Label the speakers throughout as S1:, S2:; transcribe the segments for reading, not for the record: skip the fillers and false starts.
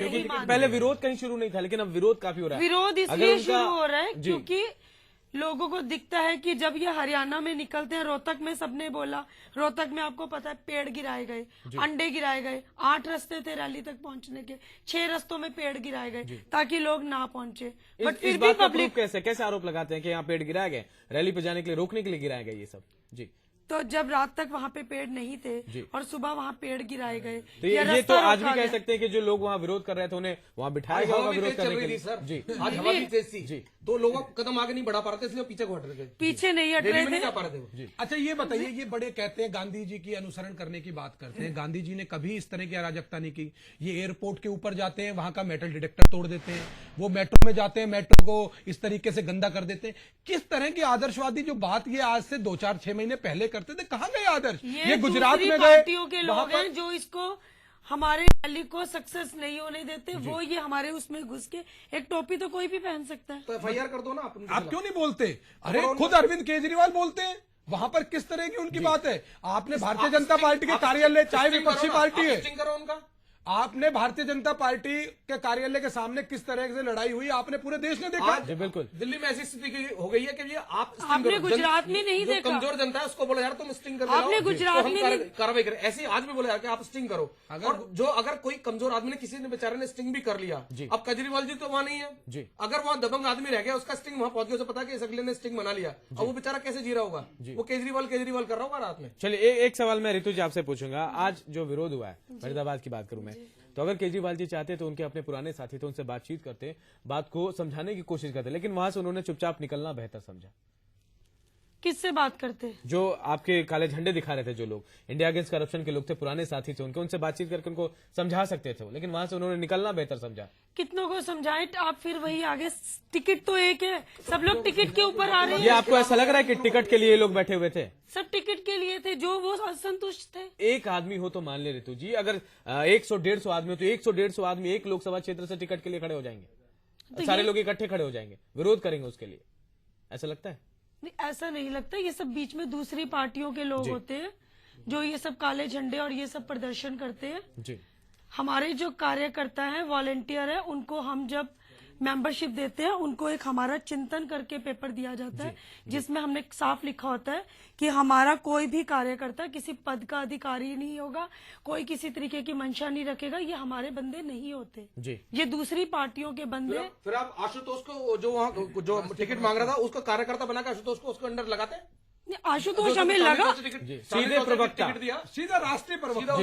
S1: क्योंकि पहले विरोध कहीं शुरू नहीं था, लेकिन अब विरोध काफी हो रहा है।
S2: विरोध इसलिए शुरू हो रहा है क्योंकि लोगों को दिखता है कि जब ये हरियाणा में निकलते हैं, रोहतक में सबने बोला, रोहतक में आपको पता है पेड़ गिराए गए, अंडे गिराए गए, 8 रास्ते थे रैली तक पहुंचने के, 6 रास्तों में पेड़ गिराए गए ताकि लोग ना पहुंचे। बट फिर भी पब्लिक
S1: कैसे आरोप लगाते हैं कि यहाँ पेड़ गिराए गए, रैली पे जाने के लिए रोकने के लिए गिराए गए ये सब? जी,
S2: तो जब रात तक वहाँ पे पेड़ नहीं थे और सुबह वहाँ पेड़ गिराए गए,
S1: तो ये तो आज भी कह सकते हैं कि जो लोग वहाँ विरोध कर रहे थे उन्हें वहाँ बिठाया गया होगा विरोध करने के लिए।
S3: सर जी, आज हवा भी तेज थी जी, तो लोगों को कदम आगे नहीं बढ़ा पा रहे थे, इसलिए पीछे को हट रहे थे,
S2: पीछे नहीं हट रहे थे,
S3: जा पा रहे थे वो।
S4: अच्छा ये बताइए, ये बड़े कहते हैं गांधी जी की अनुसरण करने की बात करते हैं, गांधी जी ने कभी इस तरह की अराजकता नहीं की। ये एयरपोर्ट के ऊपर जाते हैं, वहां का मेटल डिटेक्टर तोड़ देते हैं, वो मेट्रो में जाते हैं, मेट्रो को इस तरीके से गंदा कर देते हैं। किस तरह की आदर्शवादी जो बात ये आज से 2-4-6 महीने पहले करते थे, कहां गए आदर्श? ये गुजरात में गए,
S2: पार्टियों के लोग हैं जो इसको हमारे रैली को सक्सेस नहीं होने देते, वो ये हमारे उसमें घुस के, एक टोपी तो कोई भी पहन सकता है,
S3: तो FIR कर दो ना
S4: आप क्यों नहीं बोलते? अरे खुद अरविंद केजरीवाल बोलते हैं, वहां पर किस तरह की उनकी बात है? आपने भारतीय जनता पार्टी के कार्यालय, चाहे विपक्षी पार्टी है,
S3: करो उनका,
S4: आपने भारतीय जनता पार्टी के कार्यालय के सामने किस तरह से लड़ाई हुई आपने पूरे देश ने देखा।
S1: जी बिल्कुल,
S3: दिल्ली में ऐसी स्थिति हो गई है कि ये
S2: आपने गुजरात में नहीं देखा,
S3: कमजोर जनता है उसको बोला यार तुम स्टिंग कर,
S2: आपने गुजरात में
S3: कार्रवाई करें, ऐसे आज भी बोला यार कि आप स्टिंग करो। और अगर कोई कमजोर आदमी ने, किसी ने बेचारे ने स्टिंग भी कर लिया, अब केजरीवाल जी तो वहां नहीं है, अगर वहां दबंग आदमी रह गया, उसका स्टिंग वहां पहुंच गया, उसे पता कि इस अगले ने स्टिंग बना लिया, अब वो बेचारा कैसे जी रहा होगा? वो केजरीवाल कर रहा होगा रात में।
S1: चलिए एक सवाल मैं ऋतु जी आपसे पूछूंगा, आज जो विरोध हुआ है फरीदाबाद की बात करूं मैं, तो अगर केजरीवाल जी चाहते तो उनके अपने पुराने साथी थे, उनसे बातचीत करते, बात को समझाने की कोशिश करते, लेकिन वहां से उन्होंने चुपचाप निकलना बेहतर समझा।
S2: किससे बात करते?
S1: जो आपके काले झंडे दिखा रहे थे, जो लोग इंडिया अगेंस्ट करप्शन के लोग थे, पुराने साथी थे उनके, उनसे बातचीत करके उनको समझा सकते थे, लेकिन वहां से उन्होंने निकलना बेहतर समझा।
S2: कितनों को समझाएं आप, फिर वही आगे, टिकट तो एक है, सब लोग टिकट के ऊपर आ रहे हैं।
S1: ये आपको ऐसा लग रहा है कि टिकट के लिए लोग बैठे हुए थे?
S2: सब टिकट के लिए थे, जो वो असंतुष्ट थे।
S1: एक आदमी हो तो मान ले ऋतु जी, अगर 100-150 आदमी हो तो 100-150 आदमी एक लोकसभा क्षेत्र से टिकट के लिए खड़े हो जाएंगे, तो सारे लोग इकट्ठे खड़े हो जाएंगे, विरोध करेंगे उसके लिए, ऐसा लगता है?
S2: नहीं, ऐसा नहीं लगता, ये सब बीच में दूसरी पार्टियों के लोग होते हैं जो ये सब काले झंडे और ये सब प्रदर्शन करते हैं
S1: जी।
S2: हमारे जो कार्यकर्ता है, वॉलेंटियर है, उनको हम जब मेंबरशिप देते हैं, उनको एक हमारा चिंतन करके पेपर दिया जाता है, जिसमें हमने साफ लिखा होता है कि हमारा कोई भी कार्यकर्ता किसी पद का अधिकारी नहीं होगा, कोई किसी तरीके की मंशा नहीं रखेगा, ये हमारे बंदे नहीं होते जी, ये दूसरी पार्टियों के बंदे।
S3: फिर आप आशुतोष को, जो वहाँ जो टिकट मांग रहा था, उसको कार्यकर्ता बनाकर आशुतोष को उसके अंडर लगाते हैं।
S2: आशुतोष हमें लगा
S1: सीधे प्रवक्ता,
S4: सीधा राष्ट्रीय प्रवक्ता,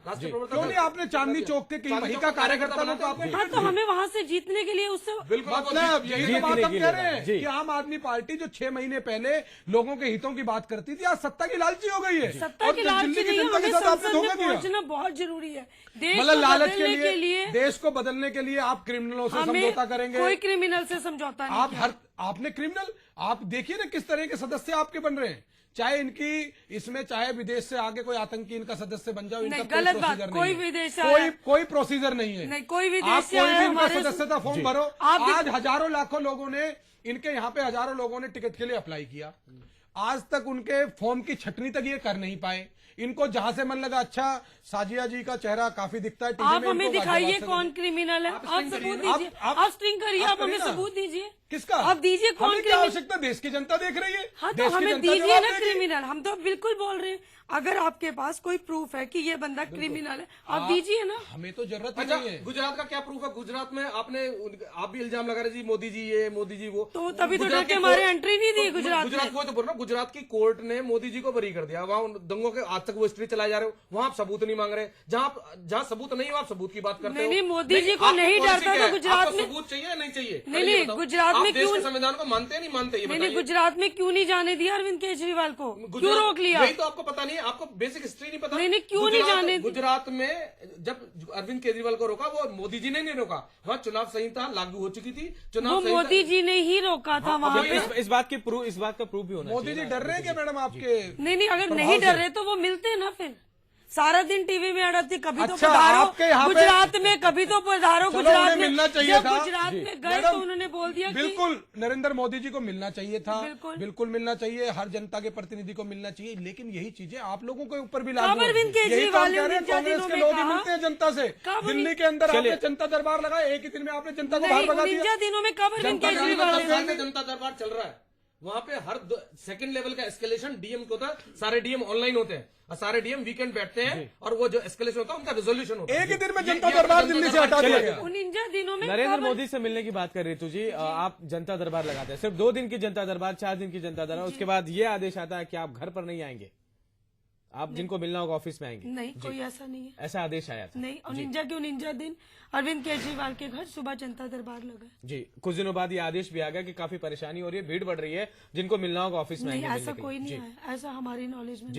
S3: राष्ट्रीय प्रवक्ता।
S4: क्यों नहीं आपने चांदनी चौक के कहीं वहीं का कार्यकर्ता को आपने?
S2: हाँ, तो हमें वहां से जीतने के लिए उससे
S4: मतलब यही तो बात हम कह रहे हैं कि आम आदमी पार्टी जो 6 महीने पहले लोगों के हितों की बात करती थी, आज सत्ता की लालची हो गई है।
S2: सत्ता की लालची नहीं, हमें संसद में पहुंचना बहुत जरूरी है, देश
S4: मतलब लालच
S2: के लिए,
S4: देश को बदलने के लिए आप क्रिमिनलों से समझौता करेंगे?
S2: कोई क्रिमिनल से समझौता नहीं।
S4: आपने क्रिमिनल, आप देखिए ना किस तरह के सदस्य आपके बन रहे हैं, चाहे इनकी इसमें चाहे विदेश से आगे कोई आतंकी इनका सदस्य बन जाओ, इनका
S2: गलत बात, कोई विदेश से
S4: कोई प्रोसीजर नहीं है,
S2: नहीं कोई विदेश से
S4: आया, इनका सदस्यता फॉर्म भरो। आज हजारों लाखों लोगों ने, इनके यहाँ पे हजारों लोगों ने टिकट के लिए अप्लाई किया, आज तक उनके फॉर्म की छटनी तक ये कर नहीं पाए। इनको जहां से मन लगा, अच्छा साजिया जी का चेहरा काफी दिखता है टीवी में,
S2: आप हमें दिखाइए कौन क्रिमिनल है, आप सबूत दीजिए, आप स्ट्रिंग करिए, आप हमें सबूत दीजिए।
S4: किसका?
S2: आप दीजिए कौन
S4: क्या आवश्यकता, देश की जनता देख रही है।
S2: हाँ, तो हमें दीजिए ना क्रिमिनल, हम तो बिल्कुल बोल रहे हैं, अगर आपके पास कोई प्रूफ है कि ये बंदा क्रिमिनल है, आप दीजिए ना,
S4: हमें तो जरूरत नहीं है।
S3: गुजरात का क्या प्रूफ है? गुजरात में आप भी इल्जाम लगा रहे जी, मोदी जी ये, मोदी जी वो,
S2: तो तभी तो डर के हमारे एंट्री नहीं दी गुजरात
S3: को। तो बोल रहा हूँ, गुजरात की कोर्ट ने मोदी जी को बरी कर दिया, वहाँ दंगों के आज तक वो हिस्ट्री चलाए जा रहे हो, वहाँ आप सबूत नहीं मांग रहे, जहाँ सबूत नहीं हो आप सबूत की बात करते हो।
S2: नहीं, मोदी जी को नहीं डरता तो गुजरात में
S3: सबूत चाहिए नहीं चाहिए?
S2: नहीं, गुजरात में क्यों
S3: संविधान को मानते नहीं मानते?
S2: नहीं, गुजरात में क्यों नहीं जाने दिया अरविंद केजरीवाल को, क्यों रोक लिया?
S3: यही तो आपको पता नहीं है, आपको बेसिक हिस्ट्री नहीं पता।
S2: नहीं, क्यों नहीं जाने?
S3: गुजरात में जब अरविंद केजरीवाल को रोका, वो मोदी जी ने नहीं रोका, वहाँ चुनाव संहिता लागू हो चुकी थी, चुनाव
S2: वो मोदी जी ने ही रोका था वहाँ पे।
S1: इस बात का प्रूफ भी होना चाहिए।
S4: मोदी जी डर रहे हैं क्या मैडम आपके?
S2: नहीं, अगर नहीं डर रहे तो वो मिलते ना, फिर सारा दिन टीवी में अड़ती, कभी तो
S4: अच्छा,
S2: पधारो
S4: आपके यहाँ पे-
S2: गुजरात में, कभी तो पधारो
S4: चलो,
S2: गुजरात
S4: उन्हें
S2: में।
S4: मिलना चाहिए
S2: जब
S4: था।
S2: गुजरात
S1: जी।
S2: में गए
S4: मैडम,
S2: तो उन्होंने बोल दिया कि
S4: बिल्कुल नरेंद्र मोदी जी को मिलना चाहिए था,
S2: बिल्कुल।
S4: बिल्कुल मिलना चाहिए, हर जनता के प्रतिनिधि को मिलना चाहिए, लेकिन यही चीजें आप लोगों के ऊपर भी लागू
S2: कब
S4: हैं।
S2: अरविंद
S4: यही तो हम
S2: केजरीवाल ने
S4: कह रहे हैं,
S2: 49
S4: कांग्रेस के
S2: दिनों
S4: लोग
S2: में
S4: ही
S2: कहा।
S4: मिलते हैं जनता से।
S2: कब
S4: दिल्ली के अंदर
S1: चलिए।
S4: आपने जनता दरबार लगाया, एक ही दिन में आपने जनता को बाहर
S2: नहीं,
S4: भगा दिया।
S2: 49 दिनों में कब अरविंद
S4: जनता
S2: केजरीवाल
S3: दस
S2: ने
S3: साल में जनता दरबार चल रहा है, वहां पे हर सेकंड लेवल का एस्केलेशन डीएम को होता है। सारे डीएम ऑनलाइन होते हैं और सारे डीएम वीकेंड बैठते हैं और वो जो एस्केलेशन होता है उनका रिजोल्यूशन होता है।
S4: एक ही दिन में जनता दरबार दिल्ली से हटा दिया गया।
S2: 49 दिनों में
S1: नरेंद्र
S2: कब-
S1: मोदी से मिलने की बात कर रितु जी, आप जनता दरबार लगाते हैं, सिर्फ 2 दिन की जनता दरबार, 4 दिन की जनता दरबार, उसके बाद ये आदेश आता है कि आप घर पर नहीं आएंगे, आप जिनको मिलना होगा ऑफिस में आएंगे।
S2: नहीं, कोई ऐसा नहीं है।
S1: ऐसा आदेश आया था।
S2: नहीं, 49 दिन अरविंद केजरीवाल के घर सुबह जनता दरबार लगा।
S1: जी, कुछ दिनों बाद ये आदेश भी आ गया कि काफी परेशानी हो रही है, भीड़ बढ़ रही है, जिनको मिलना होगा ऑफिस में
S2: नहीं,
S1: आएंगे
S2: ऐसा
S1: मिलने के
S2: कोई
S1: लिए।
S2: नहीं है, ऐसा हमारी नॉलेज में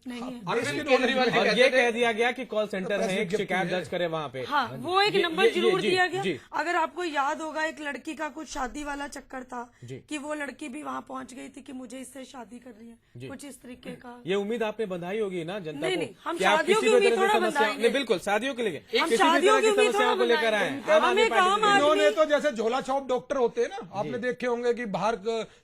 S2: नहीं है।
S3: अरविंद केजरीवाल जी
S1: और
S3: कहते
S1: ये
S3: थे-
S1: कह दिया गया कि कॉल सेंटर है, एक शिकायत दर्ज करे वहां पे।
S2: हाँ, वो एक नंबर
S1: ये-
S2: जरूर
S1: जी,
S2: दिया
S1: जी।
S2: गया। अगर आपको याद होगा, एक लड़की का कुछ शादी वाला चक्कर था
S1: जी।
S2: कि वो लड़की भी वहाँ पहुंच गई थी कि मुझे इससे शादी करनी है, कुछ इस तरीके का।
S1: ये उम्मीद आपने बंधाई होगी ना जनता
S2: नहीं,
S1: को
S2: नहीं, हम
S1: कि आप
S2: शादियों
S1: किसी
S2: की
S1: भी
S2: उम्मीद
S1: तरह की
S2: थोड़ा
S1: समस्या,
S2: बंधाएंगे।
S1: नहीं बिल्कुल शादियों के लिए किसी भी
S2: शादियों
S1: तरह
S2: की
S1: की
S2: उम्मीद
S1: समस्याओं को
S2: थोड़ा
S1: लेकर आए
S2: बंधाएंगे।
S1: आम आदमी
S2: हमें
S1: पार्टी
S2: काम
S1: के-
S2: आदमी-
S4: इन्होंने तो जैसे झोला छाप डॉक्टर होते हैं ना, आपने देखे होंगे कि बाहर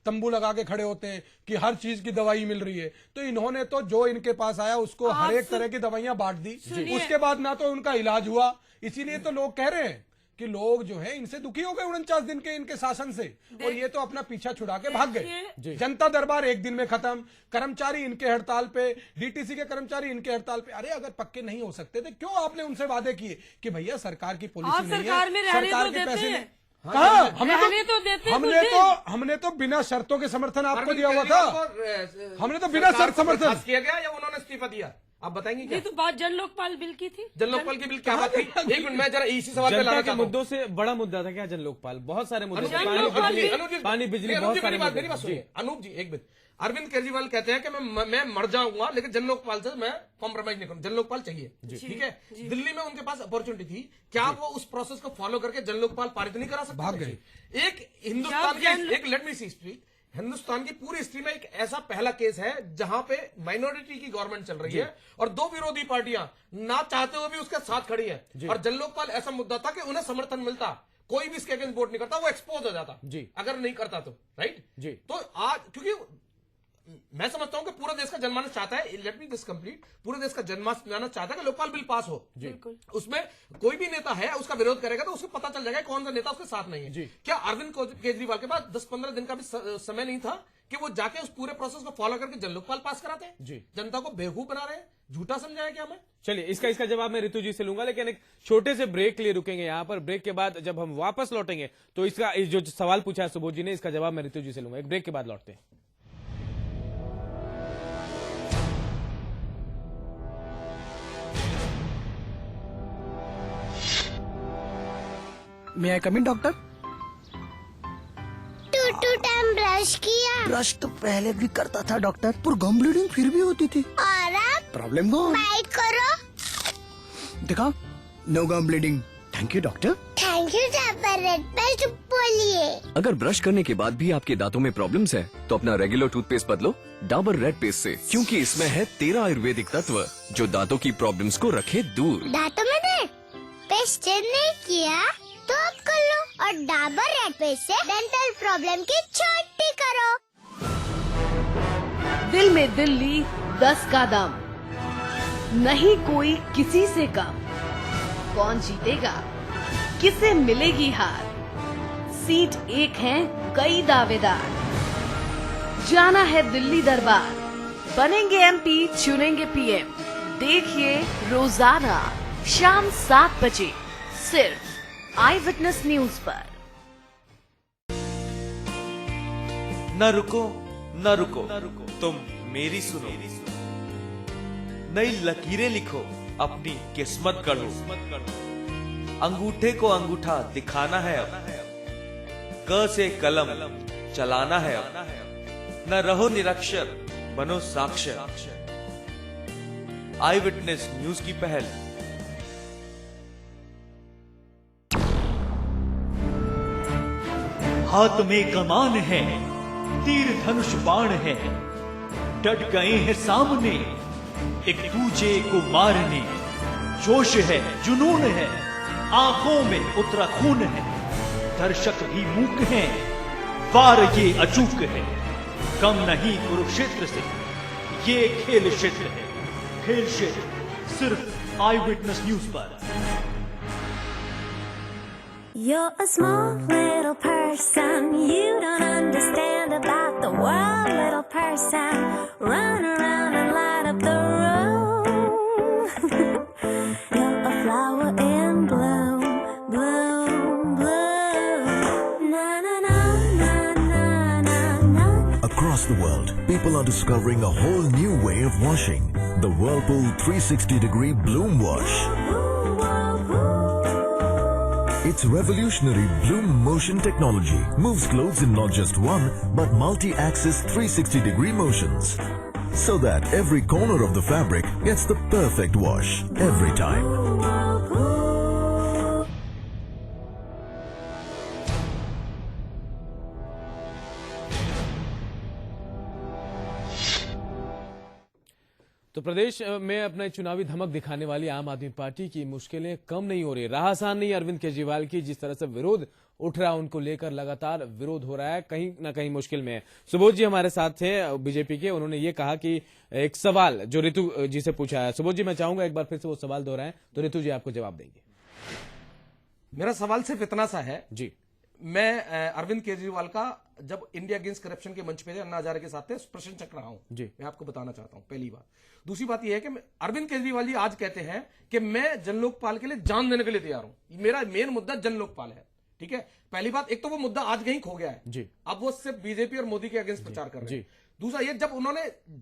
S4: तंबू लगा के खड़े होते हैं कि हर चीज की दवाई मिल रही है, तो इन्होंने तो जो इनके पास आया उसको हर एक तरह की दवाइयां बांट दी, उसके बाद ना तो उनका इलाज हुआ। इसीलिए तो लोग कह रहे हैं कि लोग जो है इनसे दुखी हो गए 49 दिन के इनके शासन से, और ये तो अपना पीछा छुड़ा के भाग गए। जनता दरबार एक दिन में खत्म, कर्मचारी इनके हड़ताल पे, डीटीसी के कर्मचारी इनके हड़ताल पे। अरे अगर पक्के नहीं हो सकते थे, क्यों आपने उनसे वादे किए कि भैया सरकार की
S2: आप
S4: पॉलिसी नहीं
S2: सरकार में
S4: है,
S2: रहने
S4: सरकार
S2: तो
S4: के
S2: देते
S4: पैसे
S2: हैं।
S4: नहीं। कहा
S2: रहने तो देते
S4: हमने तो बिना शर्तों के समर्थन आपको
S3: अरविंद
S4: दिया हुआ
S3: केजरीवाल
S4: था।
S3: को,
S4: हमने तो बिना
S3: सरकार
S4: शर्त
S3: को
S4: समर्थन।
S3: बर्खास्त किया गया या उन्होंने इस्तीफा दिया? आप बताएंगे क्या?
S2: ये तो बात जन लोकपाल बिल की थी।
S3: जन लोकपाल की बिल क्या बात थी? एक मिनट, मैं जरा इसी सवाल पे
S1: जनता
S3: लाना
S1: के
S3: चाहता हूं।
S1: मुद्दों से बड़ा मुद्दा था क्या जन लोकपाल? बहुत सारे मुद्दे थे,
S2: जन
S1: पानी
S2: लोकपाल
S1: बिजली,
S2: भी-
S3: अनुज जी,
S1: पानी बिजली,
S3: नहीं,
S1: बहुत
S3: अनुज जी,
S1: सारे
S3: मेरी बात
S1: मुद्दे।
S3: सुनिए। अनूप जी, एक मिनट। अरविंद केजरीवाल कहते हैं कि मैं मर जाऊंगा लेकिन जन लोकपाल से मैं कॉम्प्रोमाइज नहीं करूंगा, जन लोकपाल चाहिए। ठीक है, दिल्ली में उनके पास अपॉर्चुनिटी थी, क्या वो उस प्रोसेस को फॉलो करके जन लोकपाल पारित नहीं करा सकते?
S4: भाग गए।
S3: एक हिंदुस्तान की एक लेट मी सी स्पीक, हिंदुस्तान की पूरी हिस्ट्री में एक ऐसा पहला केस है जहां पे माइनॉरिटी की गवर्नमेंट चल रही है और 2 विरोधी पार्टियां ना चाहते हुए भी उसके साथ खड़ी हैं, और जन लोकपाल ऐसा मुद्दा था कि उन्हें समर्थन मिलता, कोई भी इसके अगेंस्ट वोट नहीं करता, वो एक्सपोज हो जाता
S1: जी।
S3: अगर नहीं करता तो, राइट
S1: जी।
S3: तो आज क्योंकि मैं समझता हूं कि पूरा देश का जनमानस चाहता है, लेट मी दिस कंप्लीट, पूरे देश का जनमानस चाहता है कि लोकपाल बिल पास हो।
S2: बिल्कुल।
S3: उसमें कोई भी नेता है उसका विरोध करेगा तो उसको पता चल जाएगा कौन सा नेता उसके साथ नहीं है।
S1: जी।
S3: क्या अरविंद केजरीवाल के पास 10-15 दिन का भी समय नहीं था कि वो जाके उस पूरे प्रोसेस को फॉलो करके जन लोकपाल पास कराते हैं?
S1: जी।
S3: जनता को बेवकूफ बना रहे हैं, झूठा समझाया क्या हमें?
S1: चलिए इसका जवाब मैं ऋतु जी से लूंगा, लेकिन एक छोटे से ब्रेक के लिए रुकेंगे यहाँ पर। ब्रेक के बाद जब हम वापस लौटेंगे तो इसका जो सवाल पूछा है सुबोध जी ने, इसका जवाब मैं ऋतु जी से लूंगा। एक ब्रेक के बाद लौटते हैं।
S5: मैं आई कम इन डॉक्टर?
S6: 2 टाइम ब्रश किया
S5: ब्रश तो पहले भी करता था डॉक्टर, पर गम ब्लीडिंग फिर भी होती थी।
S6: और अब
S5: प्रॉब्लम कौन?
S6: बाइट करो।
S5: देखा, no gum bleeding. Thank you doctor.
S6: Thank you Dabur red paste बोलिए।
S7: अगर ब्रश करने के बाद भी आपके दांतों में प्रॉब्लम्स है तो अपना रेगुलर टूथपेस्ट बदलो डाबर रेड पेस्ट से, क्योंकि इसमें है 13 आयुर्वेदिक तत्व जो दांतों की प्रॉब्लम्स को रखे दूर।
S6: दांतों में रेड पेस्ट चेंज नहीं किया तो अब कर लो, और डाबर रेड पेस्ट से डेंटल प्रॉब्लम की छुट्टी करो।
S8: दिल में दिल ली 10 का दम, नहीं कोई किसी से कम। कौन जीतेगा, किसे मिलेगी हार, सीट एक है कई दावेदार। जाना है दिल्ली दरबार, बनेंगे एमपी, चुनेंगे पीएम। देखिए रोजाना शाम 7 बजे सिर्फ आई विटनेस न्यूज पर।
S9: न रुको न रुको तुम मेरी सुनो, नई लकीरें लिखो, अपनी किस्मत गढ़ो। अंगूठे को अंगूठा दिखाना है अब, क से कलम चलाना है अब। न रहो निरक्षर, बनो साक्षर। आई विटनेस न्यूज की पहल।
S10: हाथ में कमान है, तीर धनुष बाण है, डट गए हैं सामने, एक दूजे को मारने। जोश है, जुनून है, आंखों में उतरा खून है, दर्शक भी मूक हैं, वार ये अचूक है। कम नहीं कुरुक्षेत्र से, ये खेल क्षेत्र है। खेल क्षेत्र सिर्फ आई विटनेस न्यूज पर।
S6: You're a small little person, you don't understand about the world, little person. Run around and light up the room. You're a flower in bloom, bloom, bloom. Na na na na na na na.
S11: Across the world, people are discovering a whole new way of washing. The Whirlpool 360-degree Bloom Wash. Its revolutionary Bloom Motion technology moves clothes in not just one, but multi-axis 360-degree motions. So that every corner of the fabric gets the perfect wash every time.
S1: तो प्रदेश में अपना चुनावी धमक दिखाने वाली आम आदमी party की मुश्किलें कम नहीं हो रही। राह आसान नहीं अरविंद केजरीवाल की, जिस तरह से विरोध उठ रहा है उनको लेकर लगातार विरोध हो रहा है, कहीं ना कहीं मुश्किल में है। सुबोध जी हमारे साथ थे बीजेपी के, उन्होंने ये कहा कि एक सवाल जो ऋतु जी से पूछा है। सुबोध जी मैं चाहूंगा एक बार फिर से वो सवाल दोहराएं तो ऋतु जी आपको जवाब देंगे।
S3: मेरा सवाल सिर्फ इतना सा है
S1: जी,
S3: मैं अरविंद केजरीवाल का जब इंडिया अगेंस्ट करप्शन के मंच पे थे अन्ना हजारे के साथ थे प्रशंसक रहा हूं
S1: जी।
S3: मैं आपको बताना चाहता हूं पहली बात। दूसरी बात यह है कि अरविंद केजरीवाल जी आज कहते हैं कि मैं जन लोकपाल के लिए जान देने के लिए तैयार हूं। मेरा मेन मुद्दा जन लोकपाल है, ठीक है। पहली बात, एक तो वो मुद्दा आज कहीं खो गया है
S1: जी।
S3: अब वो सिर्फ बीजेपी और मोदी के अगेंस्ट प्रचार कर रहे हैं। दूसरा ये, जब उन्होंने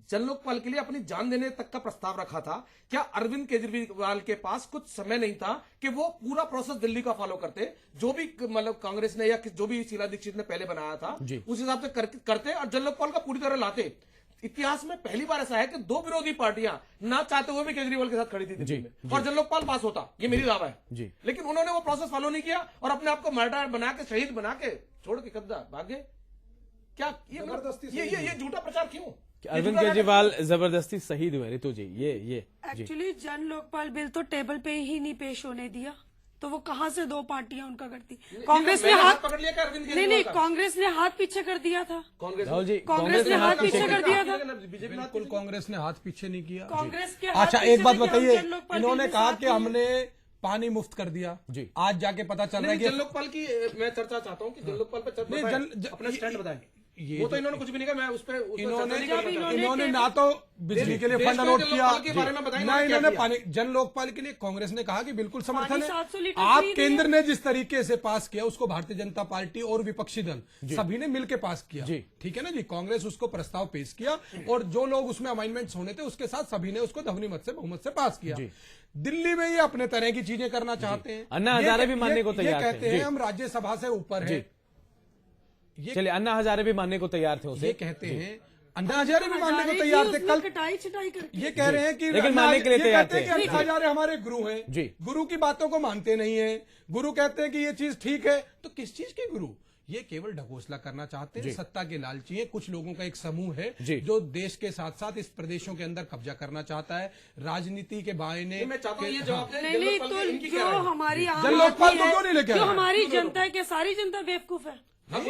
S3: जन लोकपाल के लिए अपनी जान देने तक का प्रस्ताव रखा था, क्या अरविंद केजरीवाल के पास कुछ समय नहीं था कि वो पूरा प्रोसेस दिल्ली का फॉलो करते, जो भी मतलब कांग्रेस ने या जो भी शीला दीक्षित ने पहले बनाया था उस हिसाब से करते और जन लोकपाल का पूरी तरह लाते। इतिहास में पहली बार ऐसा है कि दो विरोधी पार्टियां ना चाहते हुए भी केजरीवाल के साथ खड़ी थी दिल्ली में और जन लोकपाल पास होता, ये मेरी दावा है। लेकिन उन्होंने वो प्रोसेस फॉलो नहीं किया और अपने आप को मार्टार बना के, शहीद बना के छोड़ के कब्जा भागे। क्या ये झूठा प्रचार क्यों?
S1: अरविंद केजरीवाल जबरदस्ती शहीद हुए ऋतु जी, ये
S2: एक्चुअली जन लोकपाल बिल तो टेबल पे ही नहीं पेश होने दिया, तो वो कहां से दो पार्टियां उनका करती। कांग्रेस ने हाथ
S3: पकड़ लिया क्या अरविंद
S2: नहीं नहीं, कांग्रेस ने हाथ पीछे कर दिया था। कांग्रेस ने हाथ पीछे कर दिया था।
S4: बिल्कुल कांग्रेस ने हाथ पीछे नहीं किया।
S2: कांग्रेस के
S4: अच्छा एक बात बताइए, इन्होंने कहा कि हमने पानी मुफ्त कर दिया जी, आज जाके पता चल रहा है कि
S3: जन लोकपाल की मैं चर्चा चाहता हूँ कि जन लोकपाल पर अपना स्टैंड बताएं। वो तो इन्होंने कुछ भी नहीं कहा, मैं उस पर
S4: इन्होंने ना तो बिजली के लिए फंड अलॉट किया ना इन्होंने पानी। जन लोकपाल के लिए कांग्रेस ने कहा कि बिल्कुल समर्थन है। आप केंद्र ने जिस तरीके से पास किया उसको भारतीय जनता पार्टी और विपक्षी दल सभी ने मिलकर पास किया, ठीक है ना जी। कांग्रेस उसको प्रस्ताव पेश किया और जो लोग उसमें अमेंडमेंट्स होने थे उसके साथ सभी ने उसको ध्वनिमत से बहुमत से पास किया। दिल्ली में ये अपने तरह की चीजें करना चाहते हैं।
S1: अन्ना हजारे भी मानने को तैयार
S4: कहते हैं हम राज्यसभा से ऊपर है।
S1: चलिए अन्ना हजारे भी मानने को तैयार थे उसे,
S4: ये कहते हैं अन्ना हजारे भी मानने को तैयार थे। कल
S2: कटाई छटाई करके
S4: ये कह रहे हैं कि
S1: लेकिन मानने के लिए तैयार थे।
S4: अन्ना हजारे हमारे गुरु हैं जी, गुरु की बातों को मानते नहीं है। गुरु कहते हैं कि ये चीज ठीक है, तो किस चीज के गुरु? ये केवल ढकोसला करना चाहते हैं, सत्ता के लालची है। कुछ लोगों का एक समूह है जो देश के साथ साथ इस प्रदेशों के अंदर कब्जा करना चाहता है। राजनीति के बायने
S3: मैं चाहता हूँ ये जवाब
S2: नहीं तो जो हमारी
S4: जन लोकपाल को क्यों नहीं लेके
S2: जो हमारी जनता है, क्या सारी जनता बेवकूफ है?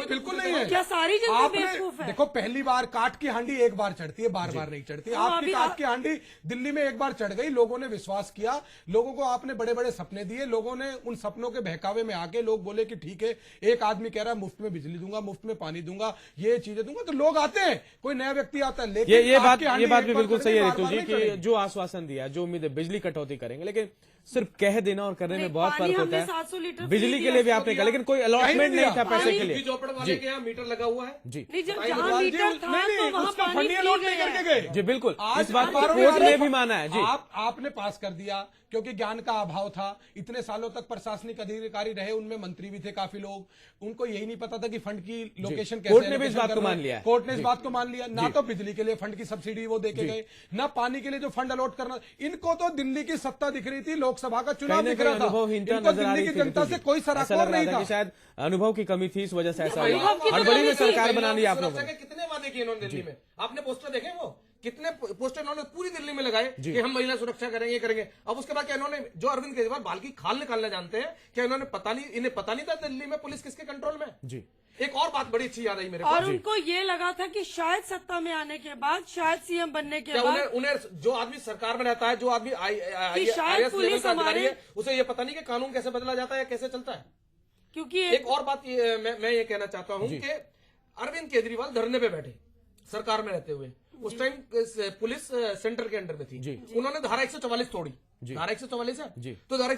S4: बिल्कुल नहीं है।
S2: क्या सारी जनता बेवकूफ है?
S4: देखो पहली बार काट की हांडी एक बार चढ़ती है, बार बार नहीं चढ़ती। आपकी काट की हांडी दिल्ली में एक बार चढ़ गई, लोगों ने विश्वास किया, लोगों को आपने बड़े बड़े सपने दिए, लोगों ने उन सपनों के बहकावे में आके लोग बोले कि ठीक है, एक आदमी कह रहा है मुफ्त में बिजली दूंगा, मुफ्त में पानी दूंगा, ये चीजें दूंगा, तो लोग आते हैं, कोई नया व्यक्ति आता है। लेकिन
S1: ये बात भी बिल्कुल सही है ऋतु जी की जो आश्वासन दिया, जो उम्मीद है बिजली कटौती करेंगे, लेकिन सिर्फ कह देना और करने में बहुत फर्क होता है। बिजली के लिए भी आपने कहा, लेकिन कोई अलॉटमेंट नहीं था पैसे के लिए।
S3: चौपड़ वाले के यहाँ मीटर लगा हुआ है
S1: जी,
S2: जहाँ मीटर था तो वहाँ पानी फ्री
S4: करके गए
S1: जी, बिल्कुल इस बात को कोर्ट ने भी माना है जी।
S4: आपने पास कर दिया क्योंकि ज्ञान का अभाव था। इतने सालों तक प्रशासनिक अधिकारी रहे, उनमें मंत्री भी थे काफी लोग, उनको यही नहीं पता था कि फंड की लोकेशन कैसे।
S1: कोर्ट ने भी इस बात को मान लिया,
S4: कोर्ट ने इस बात को मान लिया। ना तो बिजली के लिए फंड की सब्सिडी वो देके गए, ना पानी के लिए जो फंड अलॉट करना। इनको तो दिल्ली की सत्ता दिख रही थी, लोकसभा का चुनाव दिख रहा था, इनको दिल्ली की जनता से कोई सरासर नहीं था।
S1: शायद अनुभव की कमी थी, इस वजह से ऐसा हुआ। हड़बड़ी में सरकार बना ली आप लोगों ने।
S3: कितने वादे किए इन्होंने दिल्ली में? आपने पोस्टर देखे वो कितने पोस्टर इन्होंने पूरी दिल्ली में लगाए कि हम महिला सुरक्षा करेंगे करेंगे। अब उसके बाद क्या इन्होंने, जो अरविंद केजरीवाल बाल की खाल निकालना जानते हैं, क्या इन्होंने इन्हें पता नहीं था दिल्ली में पुलिस किसके कंट्रोल में? जी। एक और बात बड़ी अच्छी याद आई मेरे को,
S2: और उनको ये लगा था कि शायद सत्ता में आने के बाद, शायद सीएम बनने के बाद,
S3: उन्हें जो आदमी सरकार में रहता है, जो आदमी
S2: शायद पुलिस हमारे,
S3: उसे ये पता नहीं कि कानून कैसे बदला जाता है, कैसे चलता है।
S2: क्योंकि
S3: एक और बात मैं ये कहना चाहता हूँ कि अरविंद केजरीवाल धरने पे बैठे सरकार में रहते हुए, उस टाइम पुलिस सेंटर के अंडर में थी, उन्होंने धारा 144 तोड़ी। धारा 144 है, तो धारा